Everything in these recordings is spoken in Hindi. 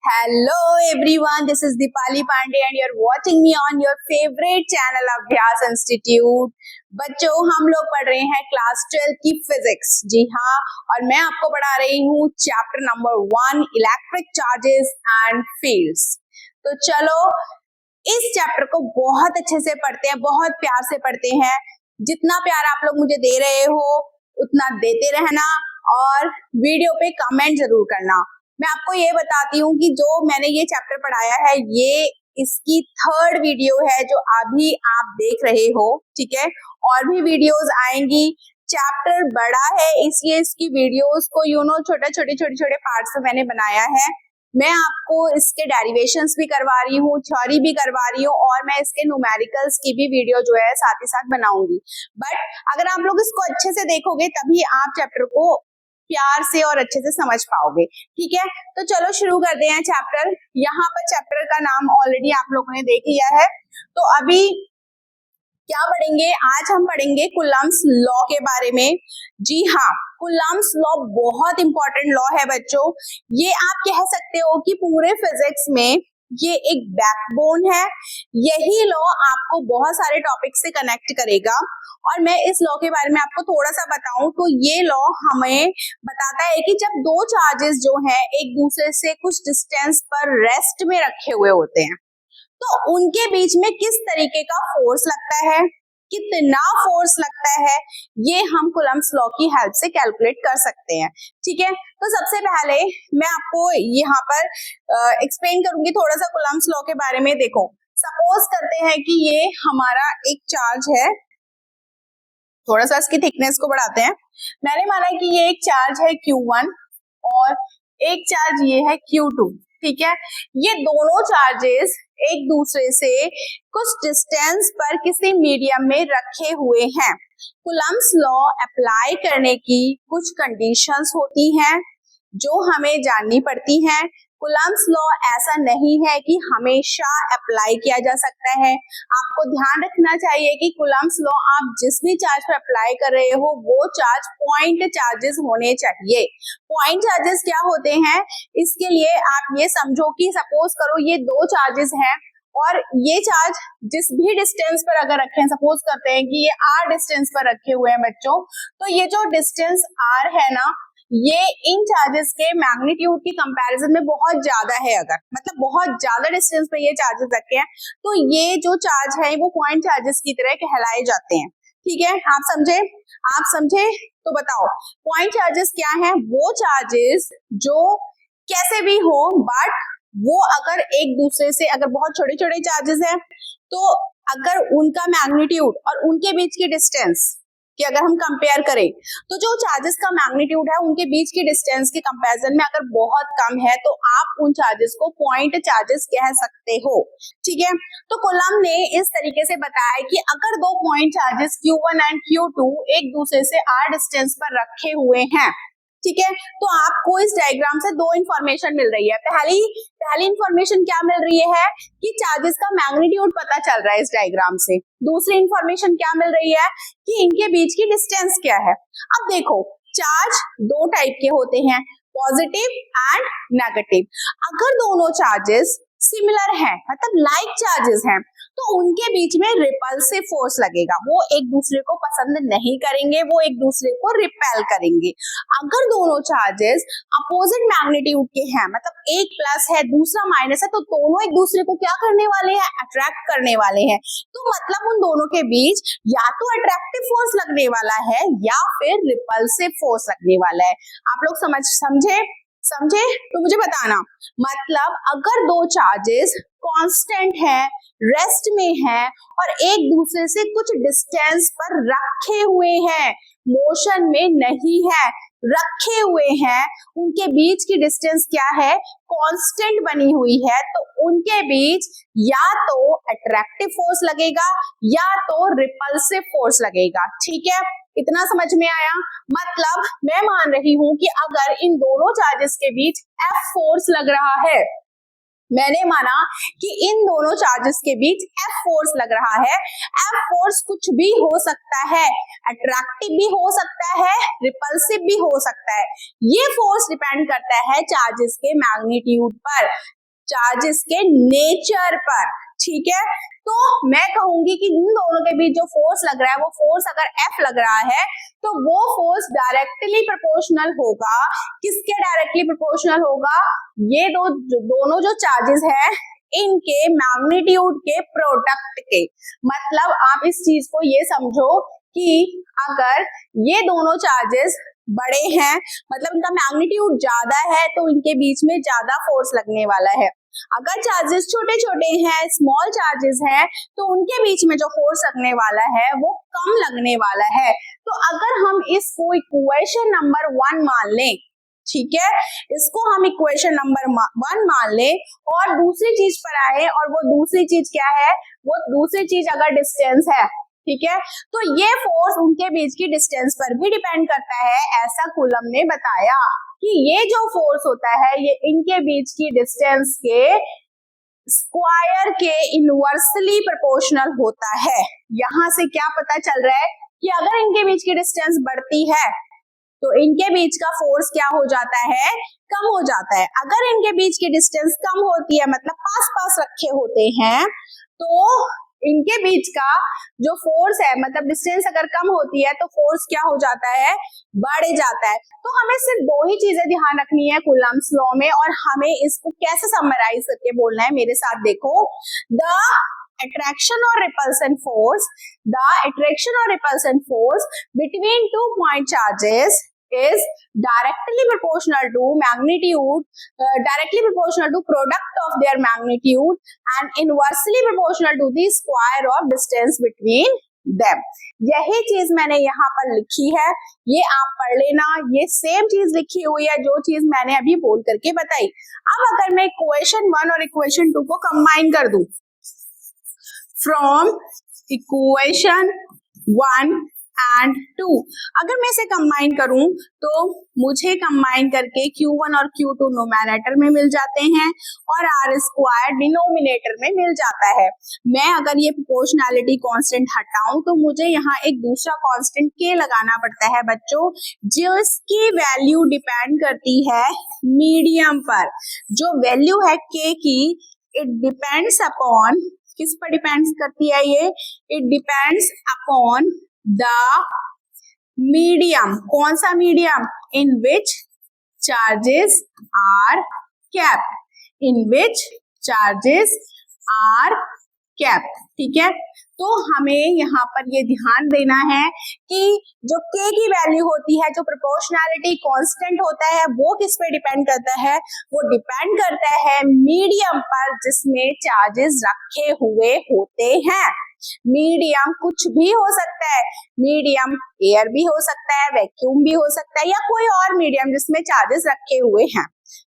Hello everyone, this is Dipali Pandey and you're watching me on your favorite channel अभ्यास इंस्टीट्यूट। बच्चों, हम लोग पढ़ रहे हैं क्लास 12 की फिजिक्स। जी हाँ, और मैं आपको पढ़ा रही हूँ chapter number 1 electric charges and fields. तो चलो इस चैप्टर को बहुत अच्छे से पढ़ते हैं, बहुत प्यार से पढ़ते हैं। जितना प्यार आप लोग मुझे दे रहे हो उतना देते रहना और वीडियो पे कमेंट जरूर करना। मैं आपको ये बताती हूँ कि जो मैंने ये चैप्टर पढ़ाया है ये इसकी 3rd वीडियो है जो अभी आप देख रहे हो, ठीक है। और भी वीडियोस आएंगी। चैप्टर बड़ा है इसलिए इसकी वीडियोस को छोटे पार्ट्स में मैंने बनाया है। मैं आपको इसके डेरिवेशंस भी करवा रही हूँ, थ्योरी भी करवा रही हूँ और मैं इसके न्यूमेरिकल्स की भी वीडियो जो है साथ ही साथ बनाऊंगी। बट अगर आप लोग इसको अच्छे से देखोगे तभी आप चैप्टर को प्यार से और अच्छे से समझ पाओगे, ठीक है। तो चलो शुरू करते हैं चैप्टर। यहाँ पर चैप्टर का नाम ऑलरेडी आप लोगों ने देख लिया है। तो अभी क्या पढ़ेंगे? आज हम पढ़ेंगे कूलम्ब्स लॉ के बारे में। जी हाँ, कूलम्ब्स लॉ बहुत इंपॉर्टेंट लॉ है बच्चों। ये आप कह सकते हो कि पूरे फिजिक्स में ये एक बैकबोन है। यही लॉ आपको बहुत सारे टॉपिक से कनेक्ट करेगा। और मैं इस लॉ के बारे में आपको थोड़ा सा बताऊं तो ये लॉ हमें बताता है कि जब दो चार्जेस जो हैं एक दूसरे से कुछ डिस्टेंस पर रेस्ट में रखे हुए होते हैं तो उनके बीच में किस तरीके का फोर्स लगता है, कितना फोर्स लगता है, ये हम कूलम्ब्स लॉ की हेल्प से कैलकुलेट कर सकते हैं, ठीक है। तो सबसे पहले मैं आपको यहाँ पर एक्सप्लेन करूंगी थोड़ा सा कूलम्ब्स लॉ के बारे में। देखो, सपोज करते हैं कि ये हमारा एक चार्ज है, थोड़ा सा इसकी थिकनेस को बढ़ाते हैं। मैंने माना कि ये एक चार्ज है Q1 और एक चार्ज ये है Q2, ठीक है। ये दोनों चार्जेस एक दूसरे से कुछ डिस्टेंस पर किसी मीडियम में रखे हुए हैं। कूलम्ब्स लॉ अप्लाई करने की कुछ कंडीशंस होती हैं जो हमें जाननी पड़ती हैं। कूलम्ब्स लॉ ऐसा नहीं है कि हमेशा अप्लाई किया जा सकता है। आपको ध्यान रखना चाहिए कि कूलम्ब्स लॉ आप जिस भी चार्ज पर अप्लाई कर रहे हो वो चार्ज पॉइंट चार्जेस होने चाहिए। पॉइंट चार्जेस क्या होते हैं, इसके लिए आप ये समझो कि सपोज करो ये दो चार्जेस हैं और ये चार्ज जिस भी डिस्टेंस पर अगर रखे हैं, सपोज करते हैं कि ये r डिस्टेंस पर रखे हुए हैं बच्चों, तो ये जो डिस्टेंस r है ना, ये इन चार्जेस के मैग्नीट्यूड की कंपैरिजन में बहुत ज्यादा है। अगर मतलब बहुत ज्यादा डिस्टेंस पे ये चार्जेस रखे हैं तो ये जो चार्ज है वो पॉइंट चार्जेस की तरह कहलाए जाते हैं, ठीक है। आप समझे तो बताओ पॉइंट चार्जेस क्या है? वो चार्जेस जो कैसे भी हो बट वो अगर एक दूसरे से अगर बहुत छोटे छोटे चार्जेस हैं तो अगर उनका मैग्नीट्यूड और उनके बीच की डिस्टेंस कि अगर हम कंपेयर करें तो जो चार्जेस का मैग्नीट्यूड है उनके बीच की डिस्टेंस के कंपैरिजन में अगर बहुत कम है तो आप उन चार्जेस को पॉइंट चार्जेस कह सकते हो, ठीक है। तो कूलम्ब ने इस तरीके से बताया कि अगर दो point charges Q1 and Q2 एक दूसरे से r डिस्टेंस पर रखे हुए हैं, ठीक है, तो आपको इस डायग्राम से दो इंफॉर्मेशन मिल रही है। पहली इंफॉर्मेशन क्या मिल रही है कि चार्जेस का मैग्नीट्यूड पता चल रहा है इस डायग्राम से। दूसरी इंफॉर्मेशन क्या मिल रही है कि इनके बीच की डिस्टेंस क्या है। अब देखो, चार्ज दो टाइप के होते हैं, पॉजिटिव एंड नेगेटिव। अगर दोनों चार्जेस सिमिलर हैं, मतलब लाइक चार्जेस हैं, तो उनके बीच में रिपल्सिव फोर्स लगेगा। वो एक दूसरे को पसंद नहीं करेंगे, वो एक दूसरे को रिपेल करेंगे। अगर दोनों चार्जेस अपोजिट मैग्नीट्यूड के हैं, मतलब एक प्लस है दूसरा माइनस है, तो दोनों एक दूसरे को क्या करने वाले हैं? अट्रैक्ट करने वाले हैं। तो मतलब उन दोनों के बीच या तो अट्रैक्टिव फोर्स लगने वाला है या फिर रिपल्सिव फोर्स लगने वाला है। आप लोग समझे तो मुझे बताना। मतलब अगर दो चार्जेस कांस्टेंट है, रेस्ट में है और एक दूसरे से कुछ डिस्टेंस पर रखे हुए हैं, मोशन में नहीं है, रखे हुए हैं, उनके बीच की डिस्टेंस क्या है? कांस्टेंट बनी हुई है, तो उनके बीच या तो अट्रैक्टिव फोर्स लगेगा या तो रिपल्सिव फोर्स लगेगा, ठीक है। इतना समझ में आया? मतलब मैं मान रही हूं कि अगर इन दोनों चार्जेस के बीच F फोर्स लग रहा है मैंने माना कि इन दोनों चार्जेस के बीच F फोर्स लग रहा है। F फोर्स कुछ भी हो सकता है, अट्रैक्टिव भी हो सकता है, रिपल्सिव भी हो सकता है। ये फोर्स डिपेंड करता है चार्जेस के मैग्नीट्यूड पर, चार्जेस के नेचर पर, ठीक है। तो मैं कहूंगी कि इन दोनों के बीच जो फोर्स लग रहा है वो फोर्स अगर F लग रहा है तो वो फोर्स डायरेक्टली प्रोपोर्शनल होगा। किसके डायरेक्टली प्रोपोर्शनल होगा? ये दोनों जो चार्जेस है इनके मैग्नीट्यूड के प्रोडक्ट के। मतलब आप इस चीज को ये समझो कि अगर ये दोनों चार्जेस बड़े हैं, मतलब इनका मैग्नीट्यूड ज्यादा है, तो इनके बीच में ज्यादा फोर्स लगने वाला है। अगर चार्जेस छोटे छोटे हैं, स्मॉल चार्जेस हैं, तो उनके बीच में जो फोर्स लगने वाला है वो कम लगने वाला है। तो अगर हम इसको इक्वेशन नंबर 1 मान लें, ठीक है, इसको हम इक्वेशन नंबर 1 मान लें और दूसरी चीज पर आए, और वो दूसरी चीज क्या है? वो दूसरी चीज अगर डिस्टेंस है, ठीक है, तो ये फोर्स उनके बीच की डिस्टेंस पर भी डिपेंड करता है। ऐसा कूलम ने बताया कि ये जो फोर्स होता है ये इनके बीच की डिस्टेंस के स्क्वायर के इनवर्सली प्रोपोर्शनल होता है। यहां से क्या पता चल रहा है कि अगर इनके बीच की डिस्टेंस बढ़ती है तो इनके बीच का फोर्स क्या हो जाता है? कम हो जाता है। अगर इनके बीच की डिस्टेंस कम होती है, मतलब पास पास रखे होते हैं, तो इनके बीच का जो फोर्स है, मतलब डिस्टेंस अगर कम होती है तो फोर्स क्या हो जाता है? बढ़ जाता है। तो हमें सिर्फ दो ही चीजें ध्यान रखनी है कूलम्ब्स लॉ में, और हमें इसको कैसे समराइज करके बोलना है, मेरे साथ देखो। The attraction or repulsion force between two point charges is directly proportional to product of their magnitude and inversely proportional to the square of distance between them. यही चीज मैंने यहाँ पर लिखी है, ये आप पढ़ लेना। ये सेम चीज लिखी हुई है जो चीज मैंने अभी बोल करके बताई। अब अगर मैं इक्वेशन 1 और इक्वेशन 2 को कंबाइन कर दूं, फ्रॉम इक्वेशन 1 एंड 2, अगर मैं इसे कंबाइन करूं तो मुझे कंबाइन करके Q1 और Q2 न्यूमैरेटर में मिल जाते हैं और R स्क्वायर डिनोमिनेटर में मिल जाता है। मैं अगर ये प्रोपोर्शनैलिटी कांस्टेंट हटाऊं तो मुझे यहाँ एक दूसरा कांस्टेंट K लगाना पड़ता है बच्चों, जिसकी वैल्यू डिपेंड करती है मीडियम पर। जो वैल्यू है K की, इट डिपेंड्स अपॉन, किस पर डिपेंड्स करती है ये? It depends upon the medium. कौन सा medium? In which charges are capped, in which charges are capped, ठीक है। तो हमें यहाँ पर ये ध्यान देना है कि जो K की वैल्यू होती है, जो प्रोपोर्शनैलिटी कांस्टेंट होता है, वो किस पे डिपेंड करता है? वो डिपेंड करता है मीडियम पर जिसमें चार्जेस रखे हुए होते हैं। मीडियम कुछ भी हो सकता है, मीडियम एयर भी हो सकता है, वैक्यूम भी हो सकता है, या कोई और मीडियम जिसमें चार्जेस रखे हुए हैं,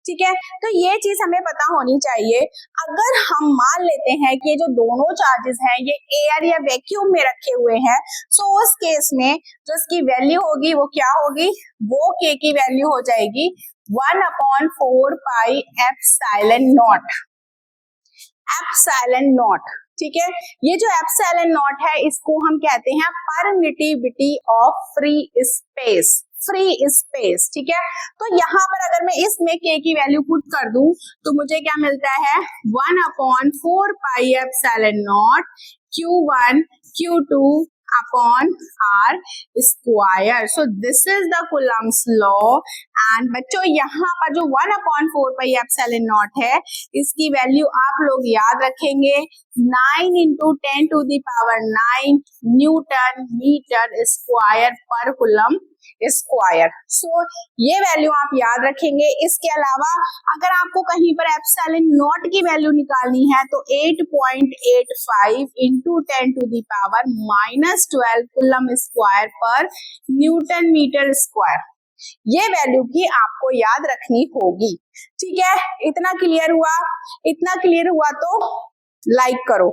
ठीक है। तो ये चीज हमें पता होनी चाहिए। अगर हम मान लेते हैं कि ये जो दोनों चार्जेस हैं ये एयर या वैक्यूम में रखे हुए हैं, सो उस केस में जो इसकी वैल्यू होगी वो क्या होगी? वो K की वैल्यू हो जाएगी 1/4 pi epsilon naught, epsilon not, ठीक है। ये जो एप्सिलॉन नॉट है इसको हम कहते हैं permittivity of free space, free space, ठीक है। तो यहाँ पर अगर मैं इसमें K की वैल्यू पुट कर दूं तो मुझे क्या मिलता है? 1/4 pi epsilon not Q1 Q2 upon R square. So this is the Coulomb's law. And बच्चों यहाँ पर जो 1/4 पाई एप्सिलॉन नॉट है, इसकी वैल्यू आप लोग याद रखेंगे 9 × 10⁹ न्यूटन मीटर स्क्वायर पर कूलम स्क्वायर। सो ये वैल्यू आप याद रखेंगे। इसके अलावा अगर आपको कहीं पर एप्सिलॉन नॉट की वैल्यू निकालनी है तो 8.85 × 10⁻⁻12 कूलम स्क्वायर पर न्यूटन मीटर स्क्वायर, ये वैल्यू भी आपको याद रखनी होगी, ठीक है। इतना क्लियर हुआ? इतना क्लियर हुआ तो लाइक करो।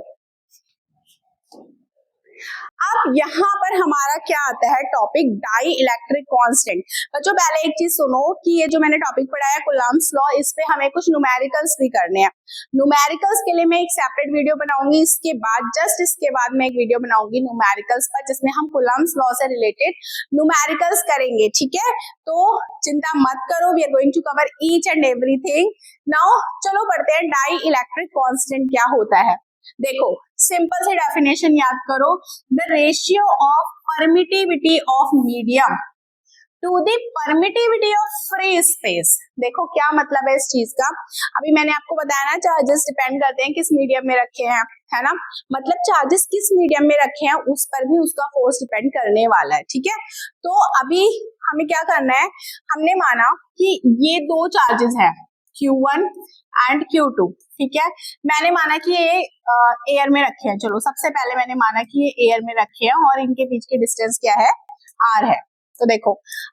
अब यहाँ पर हमारा क्या आता है टॉपिक, डाई इलेक्ट्रिक कांस्टेंट। बच्चों पहले एक चीज सुनो कि ये जो मैंने टॉपिक पढ़ाया कूलम्ब्स लॉ, इस पे हमें कुछ न्यूमेरिकल्स भी करने हैं। न्यूमेरिकल्स के लिए मैं एक सेपरेट वीडियो बनाऊंगी, इसके बाद जस्ट इसके बाद मैं एक वीडियो बनाऊंगी न्यूमेरिकल्स पर, जिसमें हम कूलम्ब्स लॉ से रिलेटेड न्यूमेरिकल्स करेंगे, ठीक है। तो चिंता मत करो, we are going to cover each and everything. Now चलो पढ़ते हैं डाई इलेक्ट्रिक कांस्टेंट क्या होता है। देखो सिंपल सी डेफिनेशन याद करो, the ratio of permittivity of medium to the permittivity of free space. देखो क्या मतलब है इस चीज का, अभी मैंने आपको बताया ना चार्जेस डिपेंड करते हैं किस मीडियम में रखे हैं, है ना। मतलब चार्जेस किस मीडियम में रखे हैं उस पर भी उसका फोर्स डिपेंड करने वाला है, ठीक है। तो अभी हमें क्या करना है, हमने माना कि ये दो चार्जेस हैं Q1 एंड Q2, ठीक है। मैंने माना कि ये एयर में रखे हैं, चलो सबसे पहले मैंने माना कि ये एयर में रखे हैं और इनके बीच की डिस्टेंस क्या है, R है। तो देखो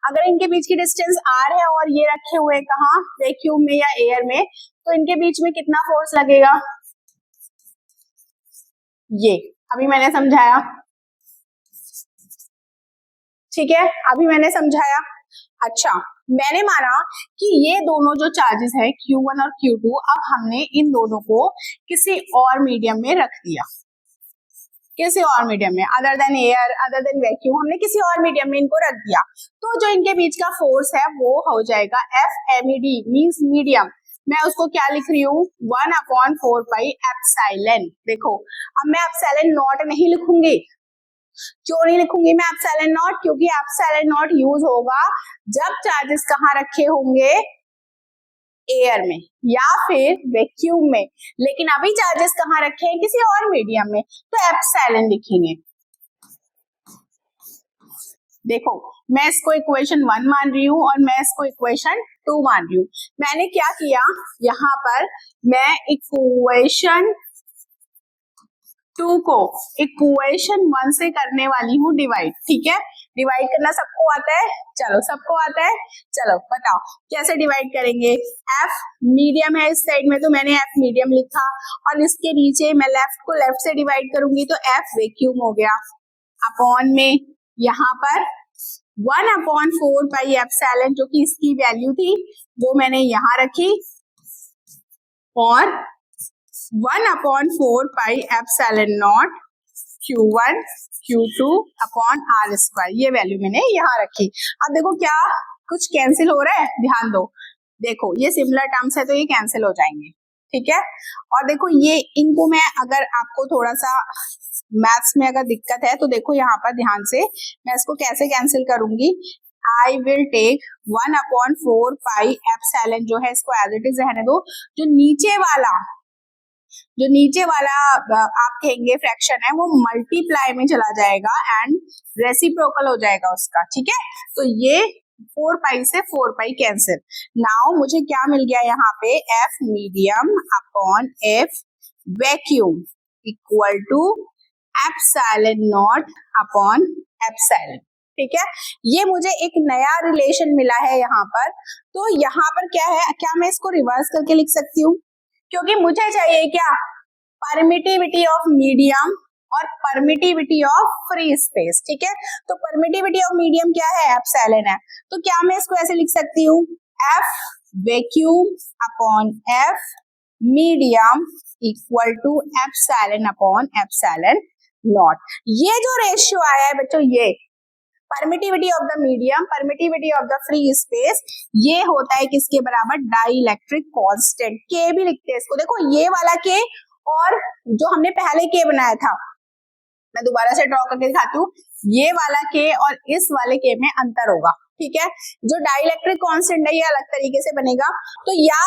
अगर इनके बीच की डिस्टेंस R है और ये रखे हुए कहाँ, वैक्यूम में या एयर में, तो इनके बीच में कितना फोर्स लगेगा, ये अभी मैंने समझाया, ठीक है, अभी मैंने समझाया। अच्छा मैंने माना कि ये दोनों जो चार्जेस है Q1 और Q2, अब हमने इन दोनों को किसी और मीडियम में रख दिया, किसी और मीडियम में other than air, other than vacuum, हमने किसी और मीडियम में इनको रख दिया। तो जो इनके बीच का फोर्स है वो हो जाएगा FMED मींस मीडियम। मैं उसको क्या लिख रही हूँ, 1/4 पाई एप्सिलॉन। देखो अब मैं एप्सिलॉन नॉट नहीं लिखूंगी, क्यों नहीं लिखूंगी मैं एप्सिलॉन नॉट, क्योंकि एप्सिलॉन नॉट यूज होगा जब चार्जेस कहाँ रखे होंगे, एयर में या फिर वैक्यूम में, लेकिन अभी चार्जेस कहाँ रखे हैं, किसी और मीडियम में, तो एप्सिलॉन लिखेंगे। देखो मैं इसको इक्वेशन 1 मान रही हूँ और मैं इसको इक्वेशन 2 मान रही हूँ। मैंने क्या किया, यहाँ पर मैं इक्वेशन 2 को इक्वेशन 1 से करने वाली हूँ डिवाइड, ठीक है। डिवाइड करना सबको आता है, चलो सबको आता है, चलो बताओ कैसे डिवाइड करेंगे। F मीडियम है इस साइड में, तो मैंने F मीडियम लिखा, और इसके नीचे मैं लेफ्ट को लेफ्ट से डिवाइड करूंगी तो F वैक्यूम हो गया, अपॉन में यहाँ पर 1/4 पाई एप्सिलॉन, जो कि इसकी वैल्यू थी वो मैंने यहाँ रखी, और 1/4 pi epsilon not Q1 Q2 upon R², ये वैल्यू मैंने यहाँ रखी। अब देखो क्या कुछ कैंसिल हो रहा है, ध्यान दो, देखो ये सिमिलर टर्म्स है तो ये कैंसिल हो जाएंगे, ठीक है। और देखो ये इनको मैं, अगर आपको थोड़ा सा मैथ्स में अगर दिक्कत है तो देखो यहाँ पर ध्यान से मैं इसको कैसे कैंसिल करूंगी। I will take 1/4 pi epsilon, जो है इसको एज इट इज रहने दो, जो नीचे वाला आप कहेंगे फ्रैक्शन है वो मल्टीप्लाई में चला जाएगा एंड रेसिप्रोकल हो जाएगा उसका, ठीक है। तो ये 4 पाई से 4 पाई कैंसिल। नाउ मुझे क्या मिल गया यहाँ पे, F medium upon F vacuum equal to epsilon naught upon epsilon, ठीक है। ये मुझे एक नया रिलेशन मिला है यहाँ पर। तो यहाँ पर क्या है, क्या मैं इसको रिवर्स करके लिख सकती हूँ, क्योंकि मुझे चाहिए क्या, परमिटिविटी ऑफ मीडियम और परमिटिविटी ऑफ फ्री स्पेस, ठीक है। तो परमिटिविटी ऑफ मीडियम क्या है, एप्सिलॉन है, तो क्या मैं इसको ऐसे लिख सकती हूँ, F vacuum upon F medium equal to epsilon upon epsilon naught. ये जो रेशियो आया है बच्चों, ये permittivity of the medium, permittivity of the free space, ये होता है किसके बराबर, डाई इलेक्ट्रिक कांस्टेंट, के भी लिखते हैं इसको। देखो ये वाला के और जो हमने पहले के बनाया था, मैं दोबारा से ड्रॉ करके दिखाती हूँ, ये वाला के और इस वाले के में अंतर होगा, ठीक है। जो डाइलेक्ट्रिक कांस्टेंट है ये अलग तरीके से बनेगा, तो या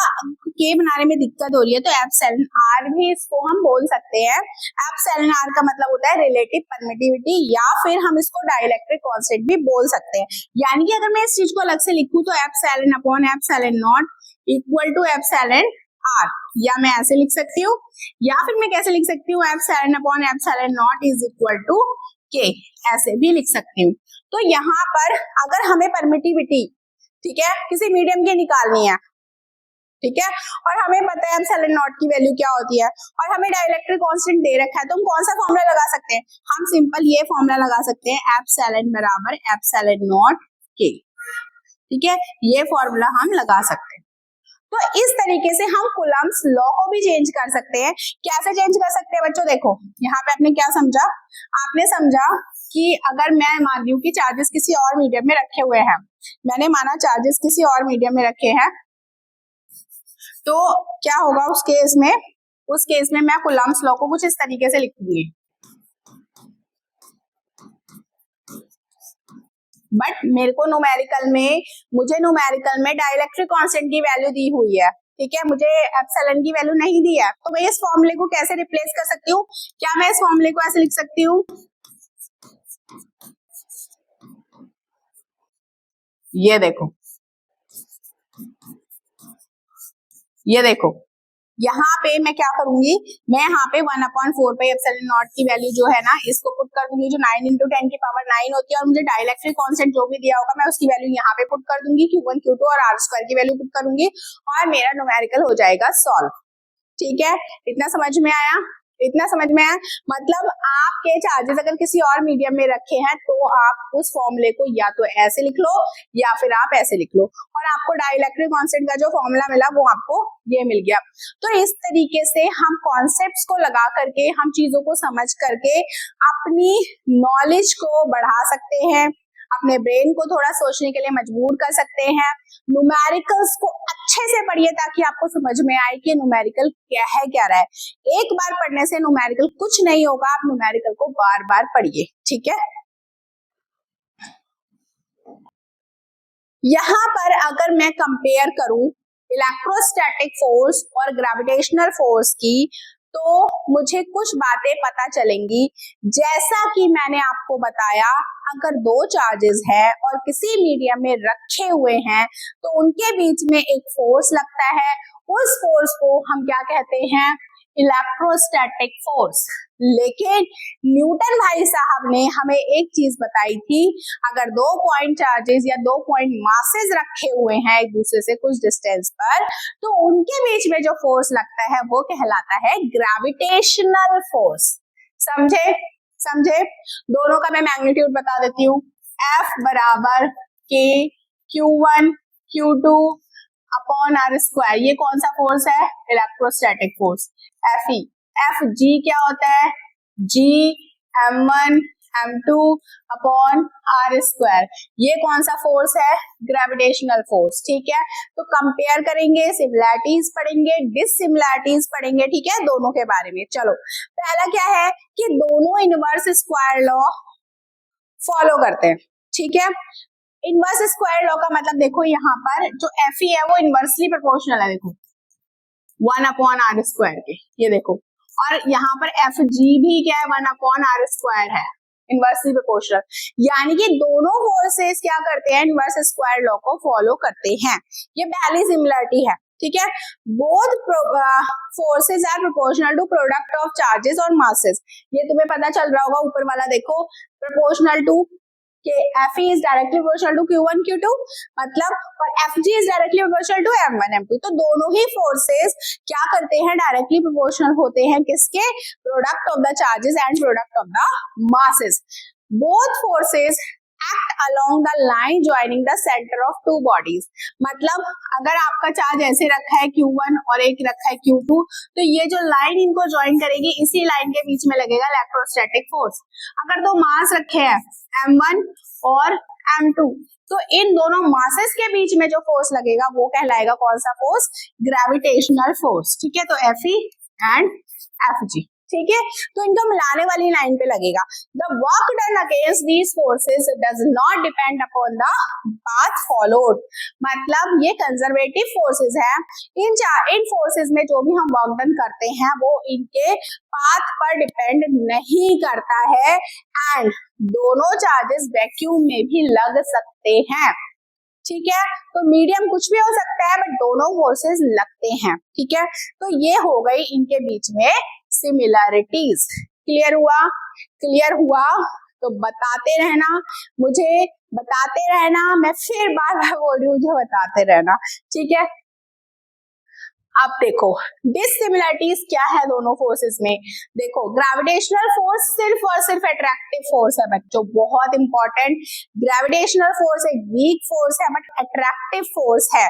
के बनाने में दिक्कत हो रही है तो एप्सिलॉन आर भी इसको हम बोल सकते हैं। एप्सिलॉन आर का मतलब होता है रिलेटिव परमिटिविटी, या फिर हम इसको डाइलेक्ट्रिक कांस्टेंट भी बोल सकते हैं। यानी कि अगर मैं इस चीज को अलग से लिखूं तो epsilon upon epsilon naught equal to epsilon R, या मैं ऐसे लिख सकती हूँ, या फिर मैं कैसे लिख सकती हूँ, epsilon upon epsilon naught is equal to K, ऐसे भी लिख सकती हूँ। तो यहाँ पर अगर हमें परमिटिविटी, ठीक है, किसी मीडियम की निकालनी है, ठीक है। और हमें पता है एप्सिलॉन नॉट की वैल्यू क्या होती है, और हमें डाइलेक्ट्रिक कांस्टेंट दे रखा है, तो हम कौन सा फॉर्मूला लगा सकते हैं? हम सिंपल ये फॉर्मूला लगा सकते हैं, एप्सिलॉन बराबर एप्सिलॉन नॉट के। ठीक है, ये फॉर्मूला हम लगा सकते हैं। तो इस तरीके से हम कूलम्ब्स लॉ को भी चेंज कर सकते हैं। कैसे चेंज कर सकते हैं बच्चों? देखो यहाँ पे आपने क्या समझा, आपने समझा कि अगर मैं मान रही हूँ कि चार्जेस किसी और मीडियम में रखे हुए हैं, मैंने माना चार्जेस किसी और मीडियम में रखे हैं, तो क्या होगा उस केस में मैं कूलम्ब्स लॉ को कुछ इस तरीके से लिख दूंगी। बट मुझे न्यूमेरिकल में डाइलेक्ट्रिक कांस्टेंट की वैल्यू दी हुई है, ठीक है, मुझे एप्सिलॉन की वैल्यू नहीं दी है, तो मैं इस फॉर्मूले को कैसे रिप्लेस कर सकती हूँ? क्या मैं इस फॉर्मूले को ऐसे लिख सकती हूँ, ये देखो यहाँ पे मैं क्या करूंगी, मैं यहाँ पे 1/4 पाई एप्सिलॉन नॉट की वैल्यू जो है ना, इसको पुट कर दूंगी, जो 9 × 10 की पावर 9 होती है, और मुझे डाइलेक्ट्रिक कांस्टेंट जो भी दिया होगा मैं उसकी वैल्यू यहाँ पे पुट कर दूंगी, Q1 Q2 और R² की वैल्यू पुट करूंगी, और मेरा न्यूमेरिकल हो जाएगा सॉल्व। ठीक है, इतना समझ में आया? मतलब आपके चार्जेस अगर किसी और मीडियम में रखे हैं तो आप उस फॉर्मूले को या तो ऐसे लिख लो या फिर आप ऐसे लिख लो, और आपको डाइलेक्ट्रिक कांस्टेंट का जो फॉर्मूला मिला वो आपको ये मिल गया। तो इस तरीके से हम कॉन्सेप्ट्स को लगा करके, हम चीजों को समझ करके अपनी नॉलेज को बढ़ा सकते हैं, अपने ब्रेन को थोड़ा सोचने के लिए मजबूर कर सकते हैं। न्यूमेरिकल्स को अच्छे से पढ़िए ताकि आपको समझ में आए कि न्यूमेरिकल क्या रहा है। एक बार पढ़ने से न्यूमेरिकल कुछ नहीं होगा, आप न्यूमेरिकल को बार बार पढ़िए। ठीक है, यहाँ पर अगर मैं कंपेयर करूं इलेक्ट्रोस्टैटिक फोर्स और ग्रेविटेशनल फोर्स की, तो मुझे कुछ बातें पता चलेंगी। जैसा कि मैंने आपको बताया, अगर दो चार्जेस है और किसी मीडियम में रखे हुए हैं तो उनके बीच में एक फोर्स लगता है, उस फोर्स को हम क्या कहते हैं? Electrostatic force. लेकिन न्यूटन भाई साहब ने हमें एक चीज बताई थी, अगर 2 पॉइंट चार्जेस या 2 पॉइंट मासेस रखे हुए हैं एक दूसरे से कुछ डिस्टेंस पर, तो उनके बीच में जो फोर्स लगता है वो कहलाता है ग्रेविटेशनल फोर्स। समझे? दोनों का मैं मैग्नीट्यूड बता देती हूँ। F बराबर K Q1 Q2 upon R²। ये कौन सा फोर्स है? Electrostatic force. Fg क्या होता है? G M1 M2 upon R²। ये कौन सा फोर्स है? Gravitational force. ठीक है, तो कंपेयर करेंगे, सिमिलैरिटीज पढ़ेंगे, डिससिमिलैरिटीज पढ़ेंगे, ठीक है, दोनों के बारे में। चलो, पहला क्या है कि दोनों इनवर्स स्क्वायर लॉ फॉलो करते हैं। ठीक है, इनवर्स स्क्वायर लॉ का मतलब देखो, यहाँ पर जो Fe है वो इनवर्सली प्रोपोर्शनल है, देखो 1/R² के, ये देखो, और यहाँ पर Fg भी क्या है? 1/R² है, इनवर्सली प्रोपोर्शनल। यानी कि दोनों फोर्सेस क्या करते हैं? इनवर्स स्क्वायर लॉ को फॉलो करते हैं। ये पहली सिमिलरिटी है। ठीक है, both forces are proportional to product of charges और मासेस। ये तुम्हें पता चल रहा होगा, ऊपर वाला देखो, प्रोपोर्शनल टू कि Fe is directly proportional to Q1 Q2, मतलब, और Fg is directly proportional to M1 M2। तो दोनों ही फोर्सेस क्या करते हैं? डायरेक्टली प्रोपोर्शनल होते हैं किसके? Product of the charges and product of the masses. Both forces act along the line joining the centre of two bodies. मतलब अगर आपका चार्ज ऐसे रखा है Q1 और एक रखा है Q2, तो ये जो लाइन इनको ज्वाइन करेगी, इसी लाइन के बीच में लगेगा इलेक्ट्रोस्टैटिक फोर्स। अगर दो मास रखे हैं M1 और M2, तो इन दोनों मासेस के बीच में जो फोर्स लगेगा वो कहलाएगा कौन सा फोर्स? Gravitational force. ठीक है, तो Fe एंड Fg। ठीक है, तो इनको मिलाने वाली लाइन पे लगेगा। The work done against these forces does not depend upon the path followed. मतलब ये कंजर्वेटिव फोर्सेस है, इन फोर्सेस में जो भी हम वर्क डन करते हैं वो इनके पाथ पर डिपेंड नहीं करता है, एंड दोनों चार्जेस वैक्यूम में भी लग सकते हैं। ठीक है, तो मीडियम कुछ भी हो सकता है, बट दोनों फोर्सेस लगते हैं। ठीक है, तो ये हो गई इनके बीच में सिमिलैरिटीज। क्लियर हुआ? तो बताते रहना, मुझे बताते रहना, मैं फिर बार बार बोल रही हूँ, मुझे बताते रहना। ठीक है, अब देखो डिसिमिलरिटीज क्या है दोनों फोर्सेस में। देखो ग्रेविटेशनल फोर्स सिर्फ और सिर्फ अट्रैक्टिव फोर्स है बच्चों, बहुत इंपॉर्टेंट। ग्रेविटेशनल फोर्स एक वीक फोर्स है बट अट्रैक्टिव फोर्स है।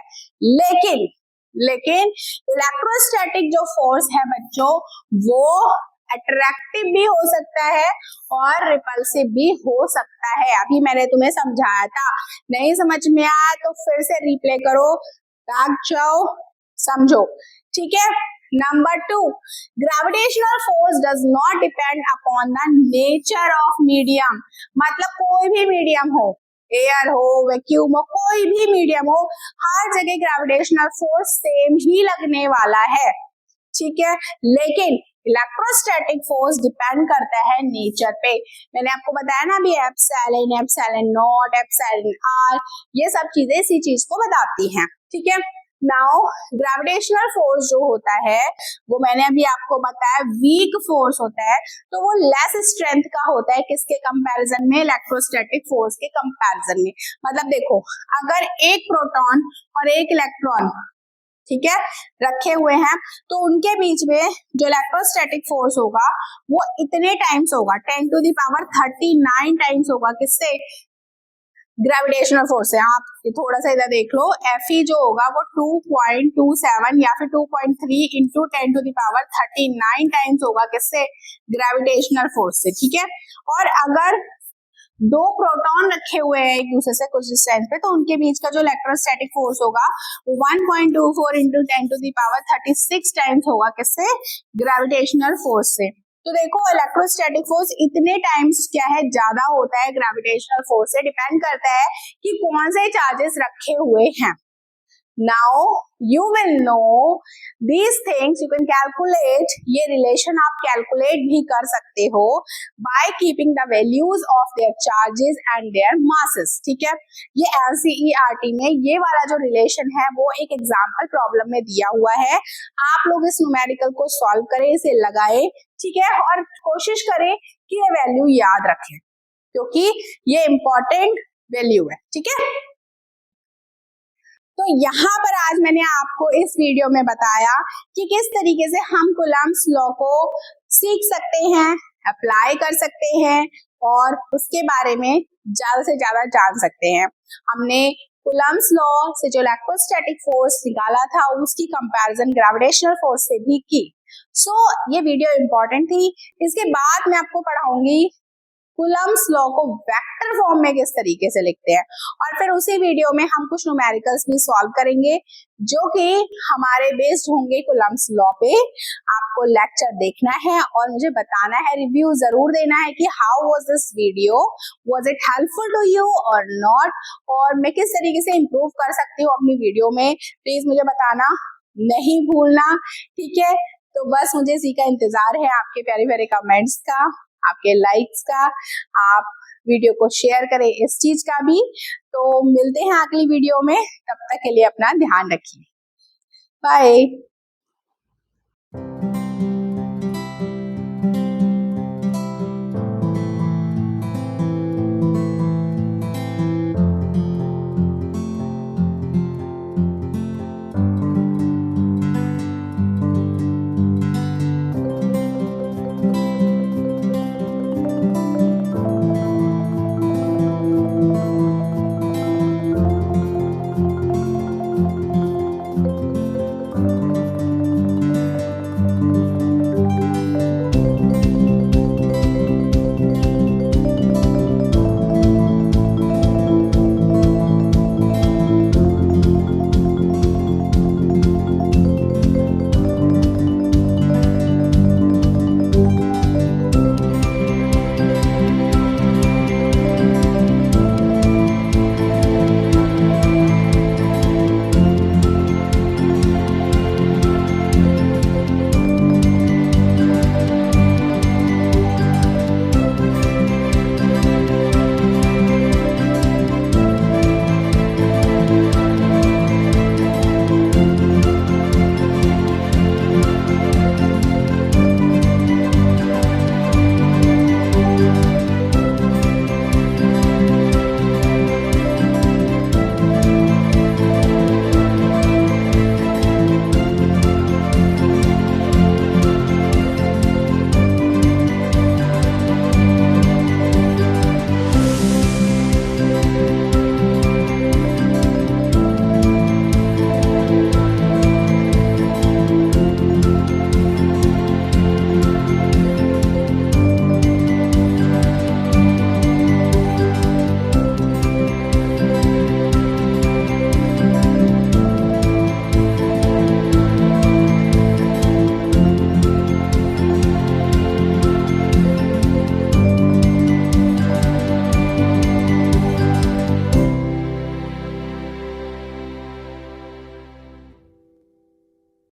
लेकिन इलेक्ट्रोस्टैटिक जो फोर्स है बच्चों वो अट्रैक्टिव भी हो सकता है और रिपल्सिव भी हो सकता है। अभी मैंने तुम्हें समझाया था, नहीं समझ में आया तो फिर से रिप्ले करो, बैक जाओ, समझो, ठीक है। Number 2, gravitational force does not depend upon the nature of medium. मतलब कोई भी मीडियम हो, एयर हो, वैक्यूम हो, कोई भी मीडियम हो, हर जगह ग्रेविटेशनल फोर्स सेम ही लगने वाला है, ठीक है। लेकिन इलेक्ट्रोस्टैटिक फोर्स डिपेंड करता है नेचर पे। मैंने आपको बताया ना अभी epsilon, epsilon naught, epsilon R, ये सब चीजें इसी चीज को बताती हैं, ठीक है। नाउ ग्रेविटेशनल फोर्स जो होता है वो मैंने अभी आपको बताया वीक फोर्स होता है, तो वो लेस स्ट्रेंथ का होता है किसके कंपैरिजन में, इलेक्ट्रोस्टैटिक फोर्स के कंपैरिजन में। मतलब देखो अगर एक प्रोटॉन और एक इलेक्ट्रॉन, ठीक है, रखे हुए हैं तो उनके बीच में जो इलेक्ट्रोस्टैटिक फोर्स होगा वो इतने टाइम्स होगा, 10⁻39 टाइम्स होगा किससे, ग्रेविटेशनल फोर्स है। आप थोड़ा सा इधर देख लो, Fe जो होगा वो 2.27 या फिर 2.3 इंटू 10⁻39 टाइम्स होगा किससे, ग्रेविटेशनल फोर्स से, ठीक है। और अगर दो प्रोटॉन रखे हुए हैं एक दूसरे से कुछ डिस्टेंस पे तो उनके बीच का जो इलेक्ट्रोस्टैटिक फोर्स होगा वो 1.24 इंटू 10⁻36 टाइम्स होगा किससे, ग्रेविटेशनल फोर्स से। तो देखो इलेक्ट्रोस्टैटिक फोर्स इतने टाइम्स क्या है ज्यादा होता है ग्रेविटेशनल फोर्स से, डिपेंड करता है कि कौन से चार्जेस रखे हुए हैं। Now you will know these things, you can calculate, ये रिलेशन आप कैलकुलेट भी कर सकते हो by keeping the values of their charges and their masses, ठीक है। ये NCERT में ये वाला जो रिलेशन है वो एक एग्जाम्पल प्रॉब्लम में दिया हुआ है। आप लोग इस न्यूमेरिकल को सॉल्व करें, इसे लगाए, ठीक है, और कोशिश करें कि ये वैल्यू याद रखें क्योंकि ये इंपॉर्टेंट वैल्यू है, ठीक है। तो यहाँ पर आज मैंने आपको इस वीडियो में बताया कि किस तरीके से हम कूलम्ब्स लॉ को सीख सकते हैं, अप्लाई कर सकते हैं और उसके बारे में ज्यादा से ज्यादा जान सकते हैं। हमने कूलम्ब्स लॉ से जो इलेक्ट्रोस्टैटिक फोर्स निकाला था उसकी कंपैरिजन ग्रेविटेशनल फोर्स से भी की। ये वीडियो इंपॉर्टेंट थी। इसके बाद मैं आपको पढ़ाऊंगी कूलम्ब्स लॉ को वेक्टर फॉर्म में किस तरीके से लिखते हैं और फिर उसी वीडियो में हम कुछ न्यूमेरिकल्स भी सॉल्व करेंगे जो कि हमारे बेस्ड होंगे कूलम्ब्स लॉ पे। आपको लेक्चर देखना है और मुझे बताना है, रिव्यू जरूर देना है कि how was this video, was it helpful to you और नॉट, और मैं किस तरीके से इम्प्रूव कर सकती हूँ अपनी वीडियो में, प्लीज मुझे बताना नहीं भूलना, ठीक है। तो बस मुझे इसी का इंतजार है, आपके प्यारे प्यारे कमेंट्स का, आपके लाइक्स का, आप वीडियो को शेयर करें इस चीज का भी। तो मिलते हैं अगली वीडियो में, तब तक के लिए अपना ध्यान रखिए, बाय।